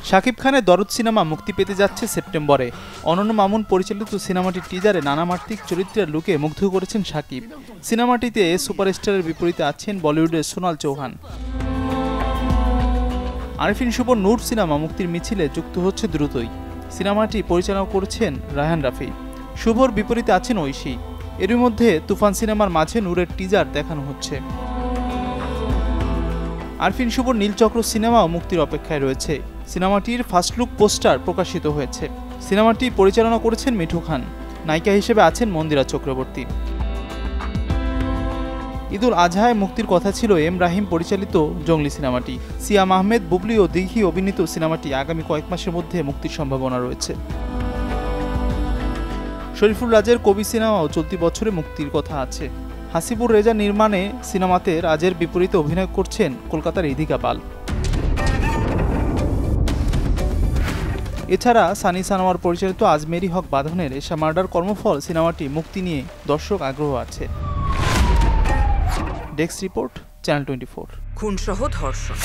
শাকিব খানের দরদ সিনেমা মুক্তি পেতে যাচ্ছে সেপ্টেম্বরে। অনন্য মামুন পরিচালিত সিনেমাটির টিজারে নানা মার্তিক চরিত্রের লুকে মুগ্ধ করেছেন শাকিব। সিনেমাটিতে সুপারস্টারের বিপরীতে আছেন বলিউডের সোনাল চৌহান। আরিফিন শুভর নূর সিনেমা মুক্তির মিছিলে যুক্ত হচ্ছে দ্রুতই। সিনেমাটি পরিচালনা করছেন রায়হান রাফি। শুভর বিপরীতে আছেন ঐশী। এরই মধ্যে তুফান সিনেমার মাঝে নূরের টিজার দেখানো হচ্ছে। আরিফিন শুভর নীলচক্র সিনেমাও মুক্তির অপেক্ষায় রয়েছে। সিনেমাটির ফার্স্ট লুক পোস্টার প্রকাশিত হয়েছে। সিনেমাটি পরিচালনা করেছেন মিঠু খান। নায়িকা হিসেবে আছেন মন্দিরা চক্রবর্তী। ঈদুল আজহায় মুক্তির কথা ছিল এম রাহিম পরিচালিত জঙ্গলি সিনেমাটি। সিয়াম আহমেদ, বুবলি ও দিঘি অভিনীত সিনেমাটি আগামী কয়েক মাসের মধ্যে মুক্তির সম্ভাবনা রয়েছে। শরীফুল রাজের কবি সিনেমাও চলতি বছরে মুক্তির কথা আছে। হাসিবুর রেজা নির্মাণে সিনেমাতে রাজের বিপরীতে অভিনয় করছেন কলকাতার ইদিকা পাল। এছাড়া সানি সানোয়ার পরিচালিত আজমেরি হক বাঁধনের এশা মার্ডার কর্মফল সিনেমাটি মুক্তি নিয়ে দর্শক আগ্রহ আছে। Desk report, channel 24। খুনসহ ধর্ষণ।